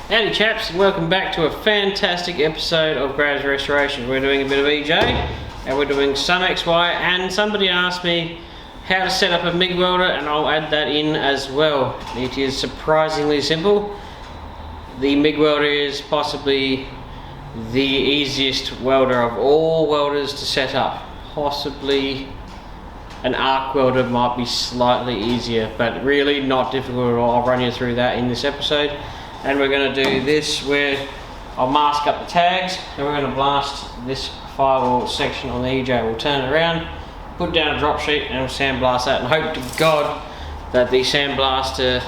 Howdy chaps, and welcome back to a fantastic episode of Grav's Restoration. We're doing a bit of EJ and we're doing some XY, and somebody asked me how to set up a MIG welder, and I'll add that in as well. It is surprisingly simple. The MIG welder is possibly the easiest welder of all welders to set up. Possibly an arc welder might be slightly easier, but really not difficult at all. I'll run you through that in this episode. And we're going to do this where I'll mask up the tags, and we're going to blast this firewall section on the EJ. We'll turn it around, put down a drop sheet, and we'll sandblast that, and hope to God that the sandblaster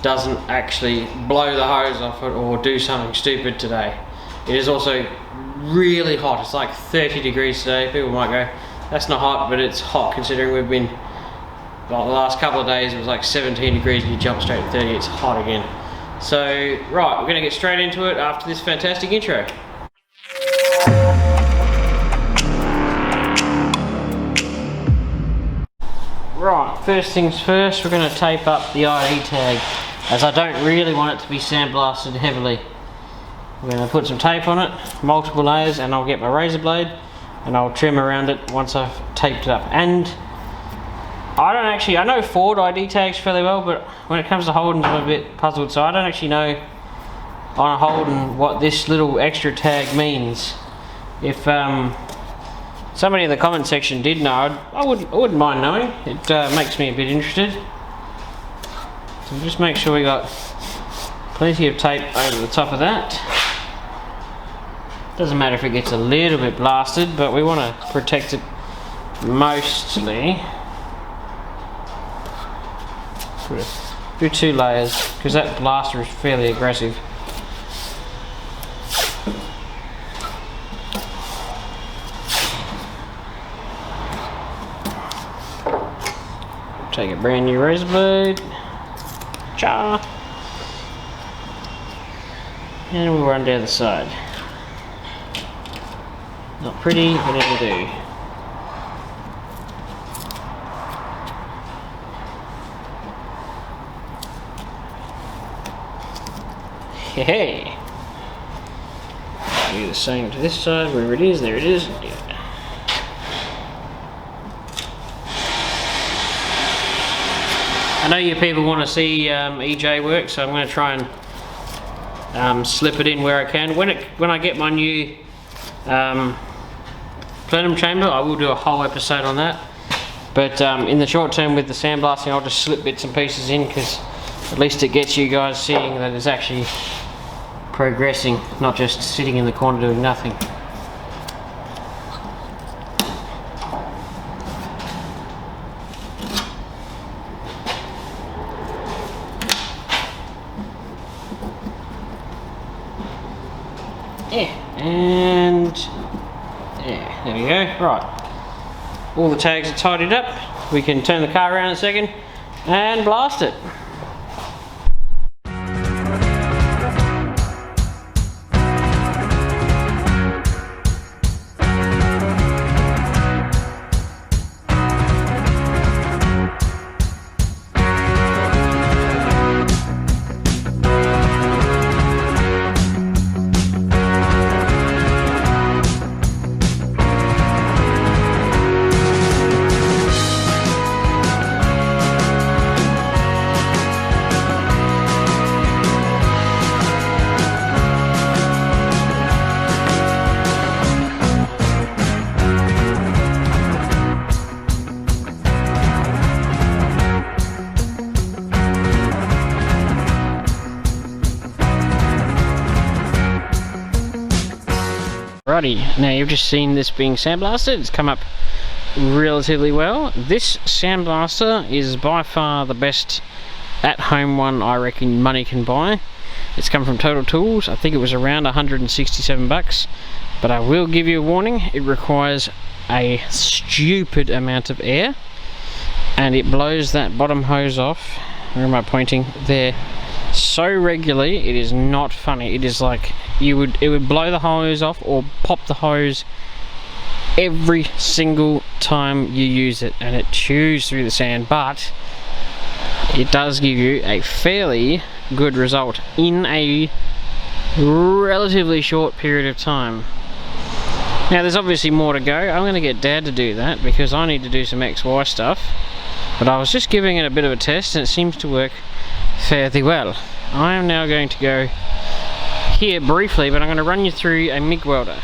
doesn't actually blow the hose off it or do something stupid today. It is also really hot. It's like 30 degrees today. People might go, that's not hot, but it's hot considering we've been, well, the last couple of days it was like 17 degrees and you jump straight to 30. It's hot again. So, right, we're going to get straight into it after this fantastic intro. Right, first things first, we're going to tape up the ID tag, as I don't really want it to be sandblasted heavily. We're going to put some tape on it, multiple layers, and I'll get my razor blade and I'll trim around it once I've taped it up. And I know Ford ID tags fairly well, but when it comes to Holden's I'm a bit puzzled, so I don't actually know on a Holden what this little extra tag means. If somebody in the comment section did know, I wouldn't mind knowing. It makes me a bit interested. So just make sure we got plenty of tape over the top of that. Doesn't matter if it gets a little bit blasted, but we want to protect it mostly. Do 2 layers, because that blaster is fairly aggressive. Take a brand new razor blade. Cha! And we'll run down the side. Not pretty, but it'll do. Hey! Do the same to this side, wherever it is, there it is. Yeah. I know you people want to see EJ work, so I'm going to try and slip it in where I can. When I get my new plenum chamber, I will do a whole episode on that. But in the short term with the sandblasting, I'll just slip bits and pieces in, because at least it gets you guys seeing that it's actually progressing, not just sitting in the corner doing nothing. Yeah, and yeah, there we go. Right, all the tags are tidied up. We can turn the car around in a second and blast it. Righty, now you've just seen this being sandblasted. It's come up relatively well. This sandblaster is by far the best at-home one I reckon money can buy. It's come from Total Tools. I think it was around 167 bucks, but I will give you a warning, it requires a stupid amount of air and it blows that bottom hose off. Where am I pointing? There. So regularly, it is not funny. It is like it would blow the hose off or pop the hose every single time you use it, and it chews through the sand, but it does give you a fairly good result in a relatively short period of time. Now there's obviously more to go. I'm going to get Dad to do that because I need to do some XY stuff, but I was just giving it a bit of a test and it seems to work fairly well. I am now going to go here briefly, but I'm going to run you through a MIG welder.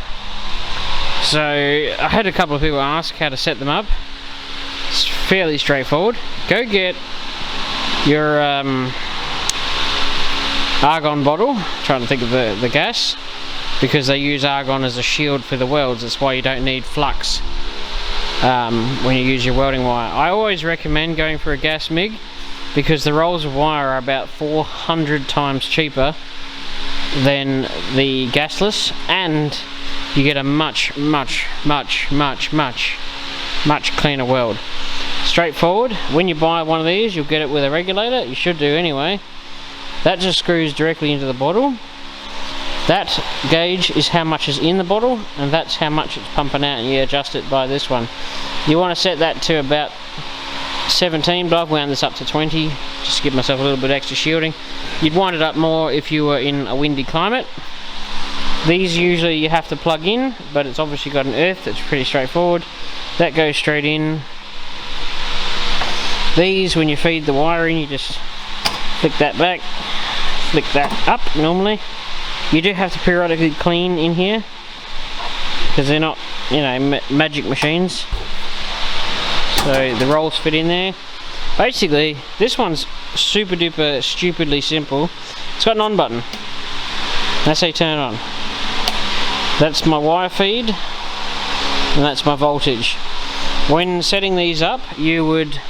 So I had a couple of people ask how to set them up. It's fairly straightforward. Go get your argon bottle, trying to think of the gas, because they use argon as a shield for the welds. That's why you don't need flux when you use your welding wire. I always recommend going for a gas MIG because the rolls of wire are about 400 times cheaper than the gasless, and you get a much cleaner weld. Straightforward. When you buy one of these, you'll get it with a regulator. You should do anyway. That just screws directly into the bottle. That gauge is how much is in the bottle, and that's how much it's pumping out, and you adjust it by this one. You want to set that to about 17, but I've wound this up to 20 just to give myself a little bit extra shielding. You'd wind it up more if you were in a windy climate. These usually you have to plug in, but it's obviously got an earth that's pretty straightforward. That goes straight in. These, when you feed the wire in, you just flick that back, flick that up normally. You do have to periodically clean in here because they're not, you know, magic machines. So the rolls fit in there. Basically, this one's super duper stupidly simple. It's got an on button. That's how you turn it on. That's my wire feed, and that's my voltage. When setting these up, you would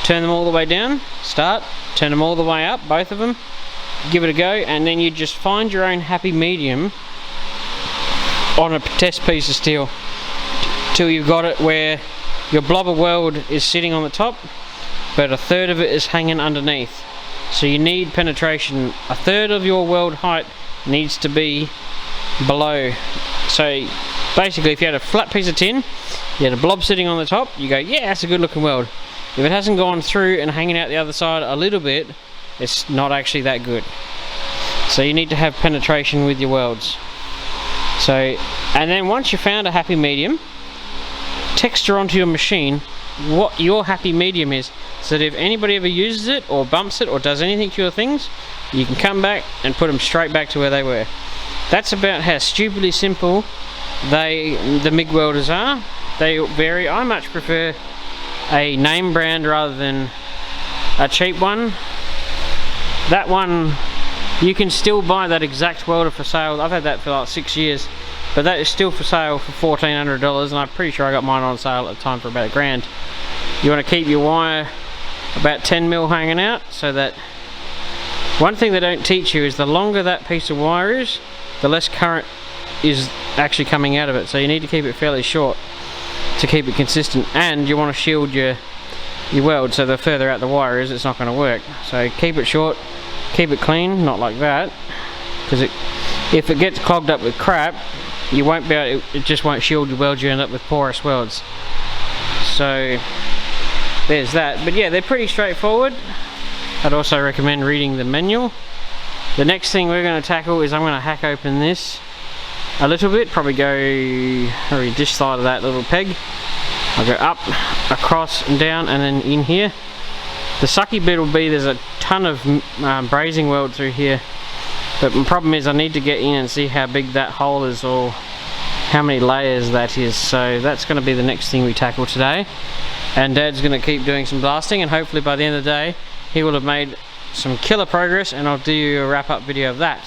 turn them all the way down, start, turn them all the way up, both of them, give it a go, and then you just find your own happy medium on a test piece of steel till you've got it where your blob of weld is sitting on the top, but a third of it is hanging underneath. So you need penetration. A third of your weld height needs to be below. So basically, if you had a flat piece of tin, you had a blob sitting on the top, you go, yeah, that's a good looking weld. If it hasn't gone through and hanging out the other side a little bit, it's not actually that good. So you need to have penetration with your welds. So, and then once you've found a happy medium, texture onto your machine what your happy medium is, so that if anybody ever uses it or bumps it or does anything to your things, you can come back and put them straight back to where they were. That's about how stupidly simple the MIG welders are. They vary. I much prefer a name brand rather than a cheap one. That one, you can still buy that exact welder for sale. I've had that for like 6 years, but that is still for sale for $1,400, and I'm pretty sure I got mine on sale at the time for about $1,000. You want to keep your wire about 10 mil hanging out, so that one thing they don't teach you is the longer that piece of wire is, the less current is actually coming out of it. So you need to keep it fairly short to keep it consistent, and you want to shield your weld, so the further out the wire is, it's not going to work. So keep it short, keep it clean, not like that, because if it gets clogged up with crap, you won't be able to, it just won't shield your weld. You end up with porous welds. So there's that. But yeah, they're pretty straightforward. I'd also recommend reading the manual. The next thing we're going to tackle is I'm going to hack open this a little bit, probably go this side of that little peg. I'll go up, across and down, and then in here. The sucky bit will be there's a ton of brazing weld through here, but the problem is I need to get in and see how big that hole is or how many layers that is. So that's going to be the next thing we tackle today, and Dad's going to keep doing some blasting, and hopefully by the end of the day he will have made some killer progress, and I'll do you a wrap up video of that.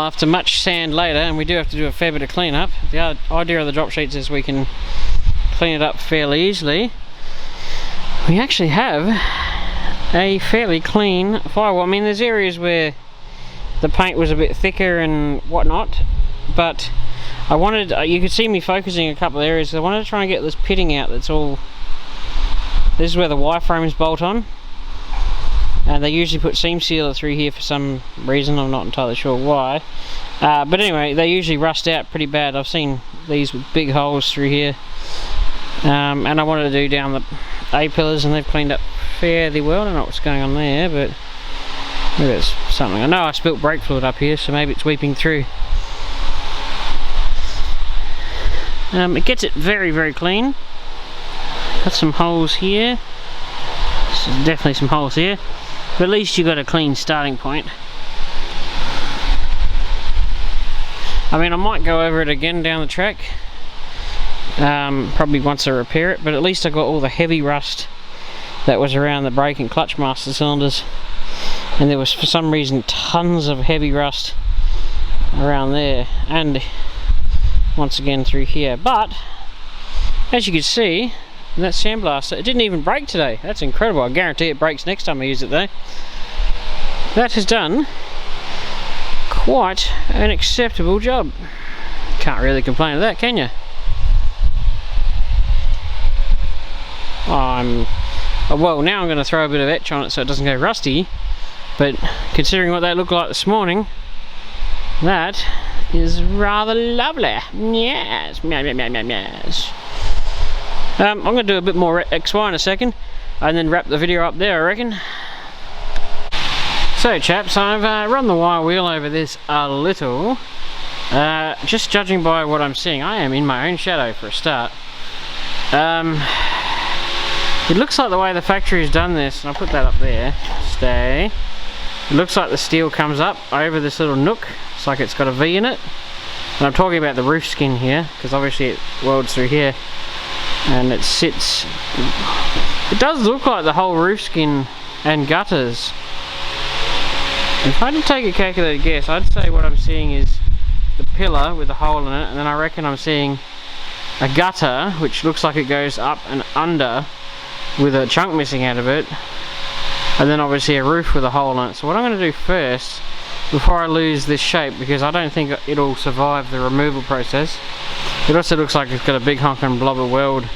after much sand later, and we do have to do a fair bit of cleanup. The idea of the drop sheets is we can clean it up fairly easily. We actually have a fairly clean firewall. I mean, there's areas where the paint was a bit thicker and whatnot, but I wanted, you could see me focusing a couple of areas. I wanted to try and get this pitting out. That's all. This is where the wireframes bolt on, and they usually put seam sealer through here for some reason. I'm not entirely sure why, but anyway, they usually rust out pretty bad. I've seen these with big holes through here, and I wanted to do down the A-pillars, and they've cleaned up fairly well. I don't know what's going on there, but maybe it's something. I know I spilt brake fluid up here, so maybe it's weeping through. It gets it very, very clean. Got some holes here. There's definitely some holes here, but at least you got a clean starting point. I mean, I might go over it again down the track, probably once I repair it, but at least I got all the heavy rust that was around the brake and clutch master cylinders, and there was for some reason tons of heavy rust around there, and once again through here. But as you can see, that sandblaster, it didn't even break today. That's incredible. I guarantee it breaks next time I use it though. That has done quite an acceptable job. Can't really complain of that, can you? Well, now I'm going to throw a bit of etch on it so it doesn't go rusty, but considering what that looked like this morning, that is rather lovely. Yes, yes. I'm going to do a bit more XY in a second, and then wrap the video up there, I reckon. So chaps, I've run the wire wheel over this a little. Just judging by what I'm seeing, I am in my own shadow for a start. It looks like the way the factory has done this, and I'll put that up there, stay. It looks like the steel comes up over this little nook. It's like it's got a V in it. And I'm talking about the roof skin here, because obviously it welds through here. And it sits... It does look like the whole roof skin and gutters. If I had to take a calculated guess, I'd say what I'm seeing is the pillar with a hole in it, and then I reckon I'm seeing a gutter, which looks like it goes up and under with a chunk missing out of it. And then obviously a roof with a hole in it. So what I'm going to do first, before I lose this shape, because I don't think it'll survive the removal process, it also looks like it's got a big honking blob of weld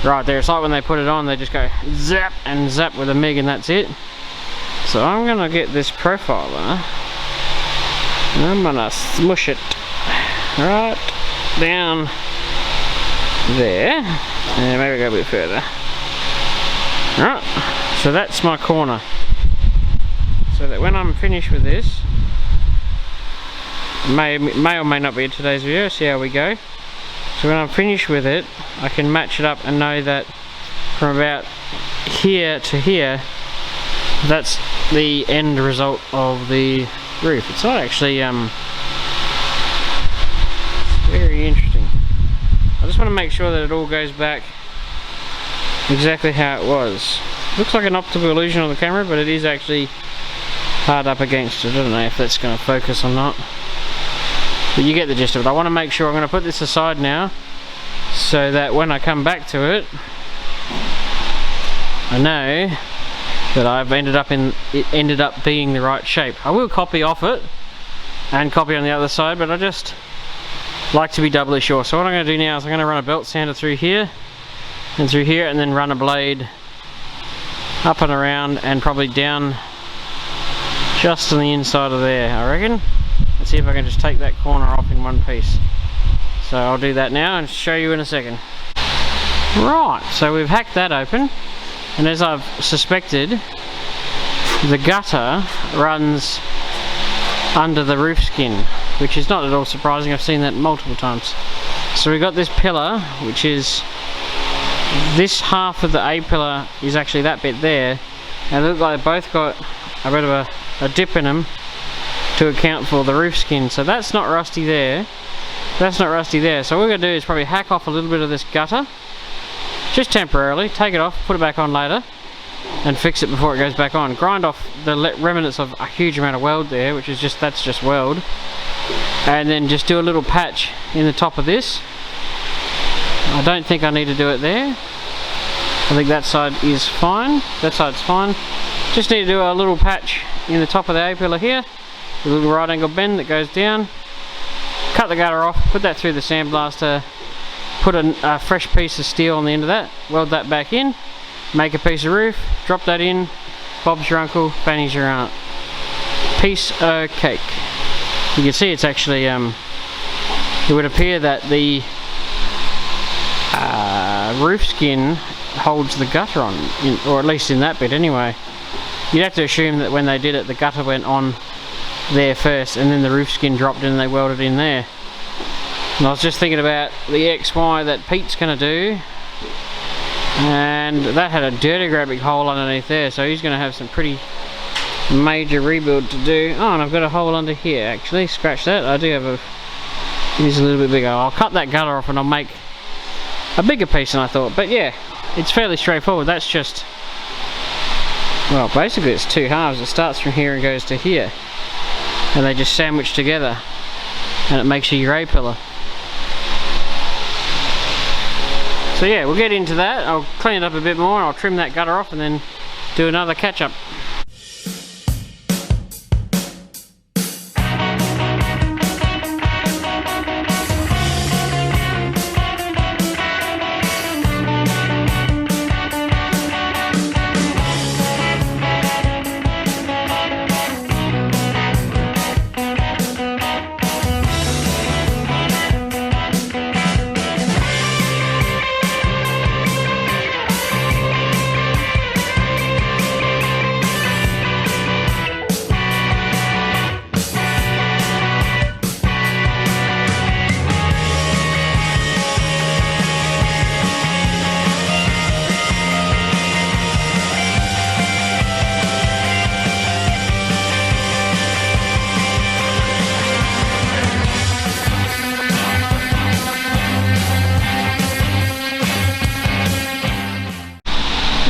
right there. It's like when they put it on, they just go zap and zap with a MIG and that's it. So I'm going to get this profiler, and I'm going to smush it right down there, and maybe go a bit further. Right, so that's my corner, so that when I'm finished with this, may or may not be in today's video, see how we go. So when I'm finished with it, I can match it up and know that from about here to here, that's the end result of the roof. It's not actually very interesting. I just want to make sure that it all goes back exactly how it was. Looks like an optical illusion on the camera, but it is actually hard up against it. I don't know if that's going to focus or not, but you get the gist of it. I want to make sure I'm going to put this aside now, so that when I come back to it, I know that I've ended up being the right shape. I will copy off it and copy on the other side, but I just like to be doubly sure. So what I'm going to do now is I'm going to run a belt sander through here and through here, and then run a blade up and around and probably down just on the inside of there, I reckon. Let's see if I can just take that corner off in one piece. So I'll do that now and show you in a second. Right, so we've hacked that open, and as I've suspected, the gutter runs under the roof skin, which is not at all surprising. I've seen that multiple times. So we've got this pillar, which is this half of the A pillar is actually that bit there, and it looks like they both got a bit of a dip in them to account for the roof skin. So that's not rusty there, that's not rusty there. So what we're going to do is probably hack off a little bit of this gutter, just temporarily, take it off, put it back on later, and fix it before it goes back on. Grind off the remnants of a huge amount of weld there, which is that's just weld, and then just do a little patch in the top of this. I don't think I need to do it there. I think that side is fine. That side's fine. Just need to do a little patch in the top of the A-pillar here, a little right angle bend that goes down. Cut the gutter off, put that through the sandblaster, put a fresh piece of steel on the end of that, weld that back in, make a piece of roof, drop that in, Bob's your uncle, Fanny's your aunt. Piece of cake. You can see it's actually, it would appear that the roof skin holds the gutter on, or at least in that bit anyway. You'd have to assume that when they did it, the gutter went on there first and then the roof skin dropped in and they welded in there. And I was just thinking about the XY that Pete's going to do, and that had a dirty great big hole underneath there, so he's going to have some pretty major rebuild to do. Oh, and I've got a hole under here actually, scratch that. I do have it is a little bit bigger. I'll cut that gutter off and I'll make a bigger piece than I thought, but yeah, it's fairly straightforward. That's just, well, basically it's two halves. It starts from here and goes to here, and they just sandwich together and it makes you your A-pillar. So yeah, we'll get into that. I'll clean it up a bit more and I'll trim that gutter off and then do another catch-up.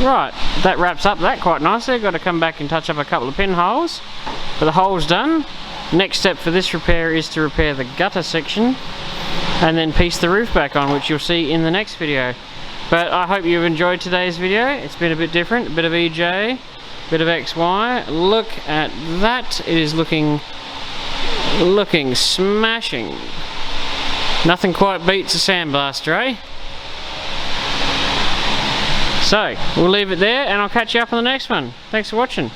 Right, that wraps up that quite nicely. I've got to come back and touch up a couple of pinholes, but the hole's done. Next step for this repair is to repair the gutter section and then piece the roof back on, which you'll see in the next video. But I hope you've enjoyed today's video. It's been a bit different, a bit of EJ, a bit of XY. Look at that, it is looking smashing. Nothing quite beats a sandblaster, eh? So, we'll leave it there and I'll catch you up on the next one. Thanks for watching.